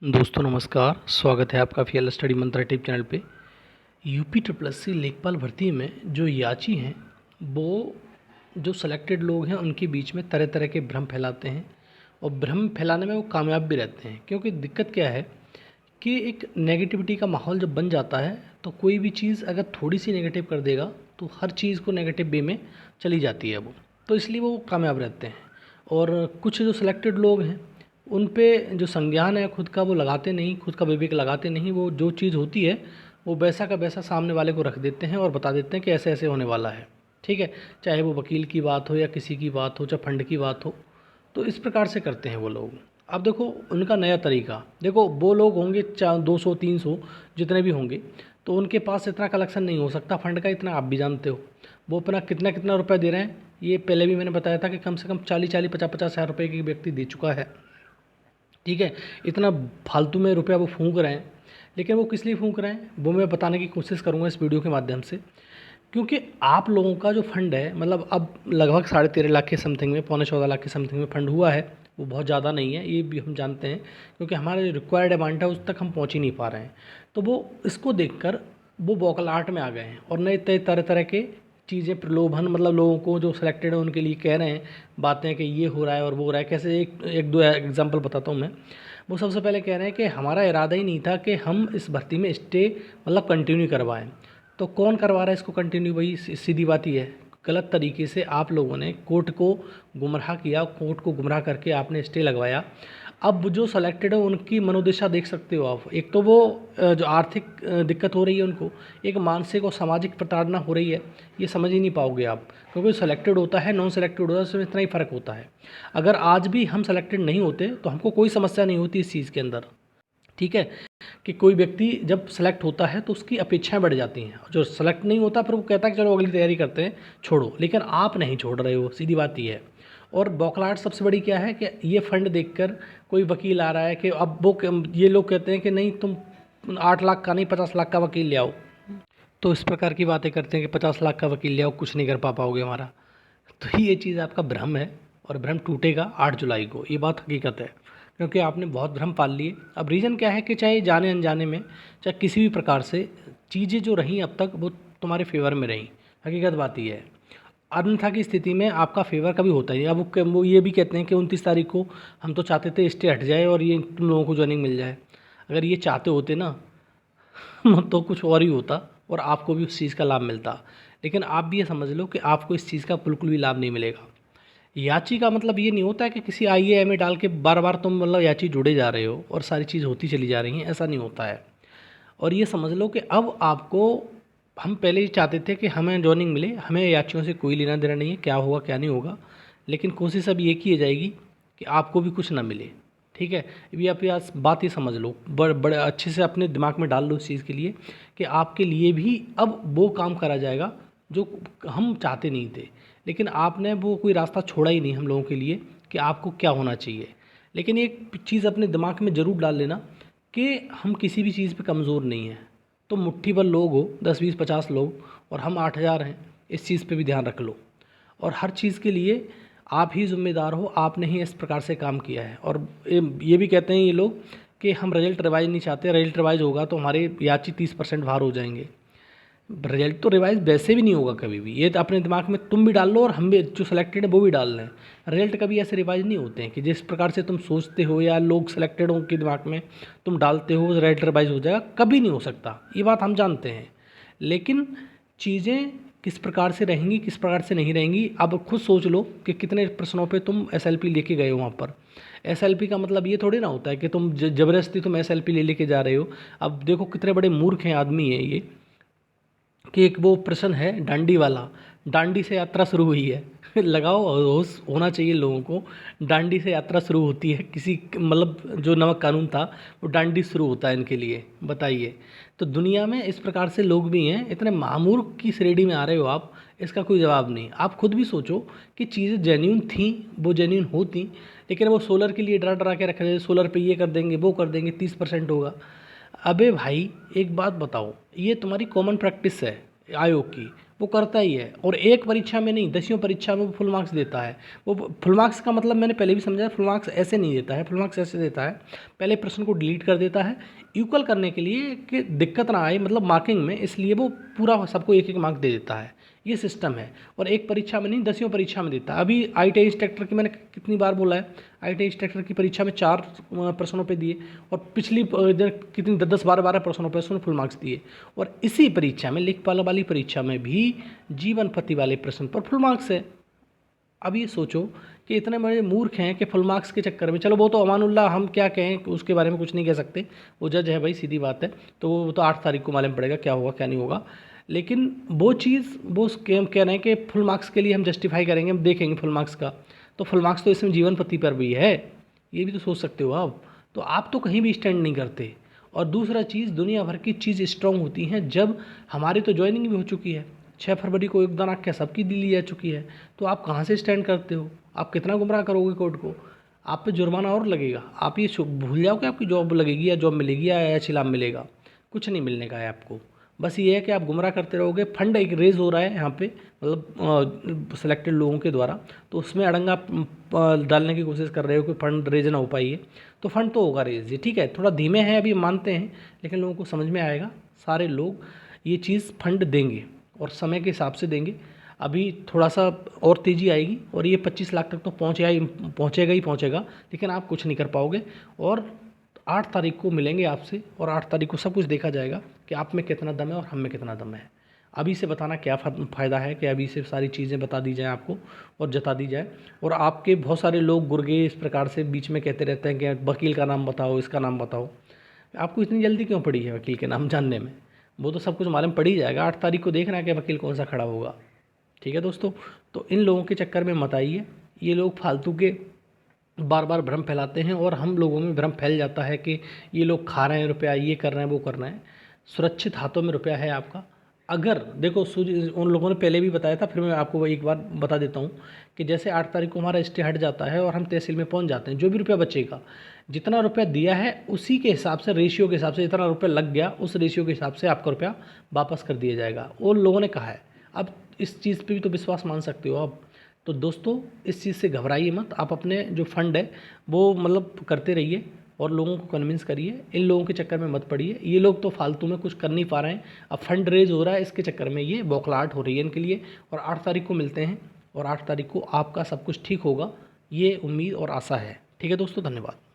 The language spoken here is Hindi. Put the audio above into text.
दोस्तों नमस्कार, स्वागत है आपका फीएल स्टडी मंत्रा टिप चैनल पे। यूपी ट्रिपल एससी लेखपाल भर्ती में जो याची हैं वो जो सेलेक्टेड लोग हैं उनके बीच में तरह तरह के भ्रम फैलाते हैं और भ्रम फैलाने में वो कामयाब भी रहते हैं। क्योंकि दिक्कत क्या है कि एक नेगेटिविटी का माहौल जब बन जाता है तो कोई भी चीज़ अगर थोड़ी सी नेगेटिव कर देगा तो हर चीज़ को नेगेटिव वे में चली जाती है वो, तो इसलिए वो कामयाब रहते हैं। और कुछ जो सिलेक्टेड लोग हैं उन पे जो संज्ञान है खुद का वो लगाते नहीं, खुद का विवेक लगाते नहीं। वो जो चीज़ होती है वो वैसा का वैसा सामने वाले को रख देते हैं और बता देते हैं कि ऐसे ऐसे होने वाला है। ठीक है, चाहे वो वकील की बात हो या किसी की बात हो, चाहे फंड की बात हो, तो इस प्रकार से करते हैं वो लोग। अब देखो उनका नया तरीका, देखो वो लोग होंगे 200-300 जितने भी होंगे, तो उनके पास इतना कलेक्शन नहीं हो सकता फंड का, इतना आप भी जानते हो। वो अपना कितना कितना रुपए दे रहे हैं, ये पहले भी मैंने बताया था कि कम से कम 40-40, 50-50 हज़ार रुपये की व्यक्ति दे चुका है। ठीक है, इतना फालतू में रुपया वो फूंक रहे हैं, लेकिन वो किस लिए फूंक रहे हैं वो मैं बताने की कोशिश करूँगा इस वीडियो के माध्यम से। क्योंकि आप लोगों का जो फंड है, मतलब अब लगभग 13.5 लाख के समथिंग में, 13.25 लाख के समथिंग में फंड हुआ है। वो बहुत ज़्यादा नहीं है, ये भी हम जानते हैं, क्योंकि हमारा जो रिक्वायर्ड अमाउंट है उस तक हम पहुँच ही नहीं पा रहे हैं। तो वो इसको देखकर वो बौखलाहट में आ गए हैं और नए तरह तरह के चीज़ें प्रलोभन, मतलब लोगों को जो सिलेक्टेड है उनके लिए कह रहे हैं बातें कि ये हो रहा है और वो हो रहा है। कैसे, एक दो एग्जांपल बताता हूँ मैं। वो सबसे पहले कह रहे हैं कि हमारा इरादा ही नहीं था कि हम इस भर्ती में स्टे मतलब कंटिन्यू करवाएं। तो कौन करवा रहा है इसको कंटिन्यू? भाई सीधी बात ही है, गलत तरीके से आप लोगों ने कोर्ट को गुमराह किया, कोर्ट को गुमराह करके आपने स्टे लगवाया। अब जो सेलेक्टेड है उनकी मनोदशा देख सकते हो आप। एक तो वो जो आर्थिक दिक्कत हो रही है उनको, एक मानसिक और सामाजिक प्रताड़ना हो रही है, ये समझ ही नहीं पाओगे आप। क्योंकि सेलेक्टेड होता है, नॉन सेलेक्टेड होता है, उसमें इतना ही फ़र्क होता है। अगर आज भी हम सेलेक्टेड नहीं होते तो हमको कोई समस्या नहीं होती इस चीज़ के अंदर। ठीक है, कि कोई व्यक्ति जब सेलेक्ट होता है तो उसकी अपेक्षाएं बढ़ जाती हैं, जो सेलेक्ट नहीं होता फिर वो कहता है कि चलो अगली तैयारी करते हैं, छोड़ो। लेकिन आप नहीं छोड़ रहे हो, सीधी बात ये है। और बौखलाहट सबसे बड़ी क्या है कि ये फंड देखकर कोई वकील आ रहा है कि अब वो ये लोग कहते हैं कि नहीं, तुम 8 लाख का नहीं 50 लाख का वकील ले आओ। तो इस प्रकार की बातें करते हैं कि 50 लाख का वकील ले आओ, कुछ नहीं कर पाओगे हमारा। तो ये चीज़ आपका भ्रम है और भ्रम टूटेगा 8 जुलाई को, ये बात हकीकत है। क्योंकि आपने बहुत भ्रम पाल लिए। अब रीज़न क्या है कि चाहे जाने अनजाने में, चाहे किसी भी प्रकार से चीज़ें जो रहीं अब तक वो तुम्हारे फेवर में रहीं, हकीकत बात ये है। अन्यथा की स्थिति में आपका फेवर कभी होता ही नहीं। अब वो ये भी कहते हैं कि 29 तारीख को हम तो चाहते थे स्टे हट जाए और ये तुम लोगों को ज्वाइनिंग मिल जाए। अगर ये चाहते होते ना तो कुछ और ही होता और आपको भी उस चीज़ का लाभ मिलता। लेकिन आप भी ये समझ लो कि आपको इस चीज़ का बिल्कुल भी लाभ नहीं मिलेगा। याची का मतलब ये नहीं होता है कि किसी आईएएम में डाल के बार बार तुम मतलब याची जुड़े जा रहे हो और सारी चीज़ होती चली जा रही हैं, ऐसा नहीं होता है। और ये समझ लो कि अब आपको, हम पहले ही चाहते थे कि हमें जॉइनिंग मिले, हमें याचियों से कोई लेना देना नहीं है, क्या होगा क्या नहीं होगा। लेकिन कोशिश अब ये की जाएगी कि आपको भी कुछ ना मिले। ठीक है, अभी आप यार बात ही समझ लो, बड़े अच्छे से अपने दिमाग में डाल लो इस चीज़ के लिए कि आपके लिए भी अब वो काम करा जाएगा जो हम चाहते नहीं थे। लेकिन आपने वो कोई रास्ता छोड़ा ही नहीं हम लोगों के लिए कि आपको क्या होना चाहिए। लेकिन एक चीज़ अपने दिमाग में ज़रूर डाल लेना कि हम किसी भी चीज़ पे कमज़ोर नहीं हैं। तो मुट्ठी भर लोग हो, 10-20-50 लोग, और हम 8,000 हैं, इस चीज़ पे भी ध्यान रख लो। और हर चीज़ के लिए आप ही ज़िम्मेदार हो, आपने ही इस प्रकार से काम किया है। और ये भी कहते हैं ये लोग कि हम रिजल्ट रिवाइज नहीं चाहते, रिजल्ट रिवाइज होगा तो हमारे याची 30% बाहर हो जाएंगे। रिजल्ट तो रिवाइज वैसे भी नहीं होगा कभी भी, ये तो अपने दिमाग में तुम भी डाल लो और हम भी जो सिलेक्टेड है वो भी डाल लें। रिजल्ट कभी ऐसे रिवाइज नहीं होते हैं कि जिस प्रकार से तुम सोचते हो या लोग सिलेक्टेड के दिमाग में तुम डालते हो रिजल्ट रिवाइज हो जाएगा, कभी नहीं हो सकता, ये बात हम जानते हैं। लेकिन चीज़ें किस प्रकार से रहेंगी, किस प्रकार से नहीं रहेंगी, अब खुद सोच लो कि कितने प्रश्नों पे तुम एसएलपी लेके गए हो वहाँ पर। एसएलपी का मतलब ये थोड़ी ना होता है कि तुम ज़बरदस्ती तुम एसएलपी लेके जा रहे हो। अब देखो कितने बड़े मूर्ख हैं आदमी हैं ये, कि एक वो प्रश्न है डांडी वाला, डांडी से यात्रा शुरू हुई है लगाओ, होश होना चाहिए लोगों को। डांडी से यात्रा शुरू होती है किसी, मतलब जो नमक कानून था वो डांडी शुरू होता है इनके लिए, बताइए। तो दुनिया में इस प्रकार से लोग भी हैं, इतने मामूर की श्रेणी में आ रहे हो आप, इसका कोई जवाब नहीं। आप खुद भी सोचो कि चीज़ें जेन्यून थी, वो जेन्यून होती, लेकिन वो सोलर के लिए डरा डरा के रख रहे, सोलर पे ये कर देंगे वो कर देंगे, 30% होगा। अबे भाई एक बात बताओ, ये तुम्हारी कॉमन प्रैक्टिस है आयोग की, वो करता ही है। और एक परीक्षा में नहीं, 10वीं परीक्षा में वो फुल मार्क्स देता है। वो फुल मार्क्स का मतलब मैंने पहले भी समझाया, फुल मार्क्स ऐसे नहीं देता है। फुल मार्क्स ऐसे देता है, पहले प्रश्न को डिलीट कर देता है इक्वल करने के लिए कि दिक्कत ना आए मतलब मार्किंग में, इसलिए वो पूरा सबको एक एक मार्क दे देता है। ये सिस्टम है। और एक परीक्षा में नहीं, 10वीं परीक्षा में देता है। अभी ITI इंस्ट्रक्टर की मैंने कितनी बार बोला है, ITI इंस्ट्रक्टर की परीक्षा में 4 प्रश्नों पे दिए, और पिछली कितनी 10 12 प्रश्नों पे उसने फुल मार्क्स दिए। और इसी परीक्षा में, लेखपाल वाली परीक्षा में भी जीवन पति वाले प्रश्न पर फुल मार्क्स है। अब ये सोचो कि इतने बड़े मूर्ख हैं कि फुल मार्क्स के चक्कर में, चलो वो तो अमानुल्लाह हम क्या कहें, उसके बारे में कुछ नहीं कह सकते, वो जज है भाई, सीधी बात है। तो वो तो 8 तारीख को मालूम पड़ेगा क्या होगा क्या नहीं होगा। लेकिन वो चीज़ वो हम कह रहे हैं कि फुल मार्क्स के लिए हम जस्टिफाई करेंगे, हम देखेंगे फुल मार्क्स का, तो फुल मार्क्स तो इसमें जीवन पति पर भी है, ये भी तो सोच सकते हो आप। तो आप तो कहीं भी स्टैंड नहीं करते। और दूसरा चीज़, दुनिया भर की चीज़ स्ट्रांग होती हैं जब हमारी तो ज्वाइनिंग भी हो चुकी है। 6 फरवरी को योगदान आख्या सबकी दी जा चुकी है, तो आप कहाँ से स्टैंड करते हो? आप कितना गुमराह करोगे कोर्ट को? आप पे जुर्माना और लगेगा। आप ये भूल जाओ कि आपकी जॉब लगेगी या जॉब मिलेगी या एच इलाम मिलेगा। कुछ नहीं मिलने का है आपको। बस ये है कि आप गुमराह करते रहोगे। फंड एक रेज़ हो रहा है यहाँ पे, मतलब सेलेक्टेड लोगों के द्वारा, तो उसमें अड़ंगा डालने की कोशिश कर रहे हो कि फंड रेज ना हो पाई है। तो फंड तो होगा रेज, ये ठीक है, थोड़ा धीमे है अभी मानते हैं, लेकिन लोगों को समझ में आएगा। सारे लोग ये चीज़ फंड देंगे और समय के हिसाब से देंगे। अभी थोड़ा सा और तेज़ी आएगी और ये 25 लाख तक तो पहुँचेगा ही पहुँचेगा, लेकिन आप कुछ नहीं कर पाओगे। और 8 तारीख को मिलेंगे आपसे, और 8 तारीख को सब कुछ देखा जाएगा कि आप में कितना दम है और हम में कितना दम है। अभी से बताना क्या फ़ायदा है कि अभी से सारी चीज़ें बता दी जाएँ आपको और जता दी जाए। और आपके बहुत सारे लोग गुर्गे इस प्रकार से बीच में कहते रहते हैं कि वकील का नाम बताओ, इसका नाम बताओ। आपको इतनी जल्दी क्यों पड़ी है वकील के नाम जानने में? वो तो सब कुछ मालूम पड़ ही जाएगा। 8 तारीख को देखना है कि वकील कौन सा खड़ा होगा। ठीक है दोस्तों, तो इन लोगों के चक्कर में मत आइए। ये लोग फालतू के बार बार भ्रम फैलाते हैं और हम लोगों में भ्रम फैल जाता है कि ये लोग खा रहे हैं रुपया, ये कर रहे हैं, वो कर रहे हैं। सुरक्षित हाथों में रुपया है आपका। अगर देखो, उन लोगों ने पहले भी बताया था, फिर मैं आपको एक बार बता देता हूँ कि जैसे 8 तारीख को हमारा स्टे हट जाता है और हम तहसील में पहुँच जाते हैं, जो भी रुपया बचेगा, जितना रुपया दिया है उसी के हिसाब से, रेशियो के हिसाब से, जितना रुपया लग गया उस रेशियो के हिसाब से आपका रुपया वापस कर दिया जाएगा। उन लोगों ने कहा है। अब इस चीज़ पे भी तो विश्वास मान सकते हो आप। तो दोस्तों, इस चीज़ से घबराइए मत। आप अपने जो फंड है वो मतलब करते रहिए और लोगों को कन्विंस करिए। इन लोगों के चक्कर में मत पड़िए। ये लोग तो फालतू में कुछ कर नहीं पा रहे हैं। अब फंड रेज हो रहा है, इसके चक्कर में ये बौखलाहट हो रही है इनके लिए। और 8 तारीख को मिलते हैं और 8 तारीख को आपका सब कुछ ठीक होगा, ये उम्मीद और आशा है। ठीक है दोस्तों, धन्यवाद।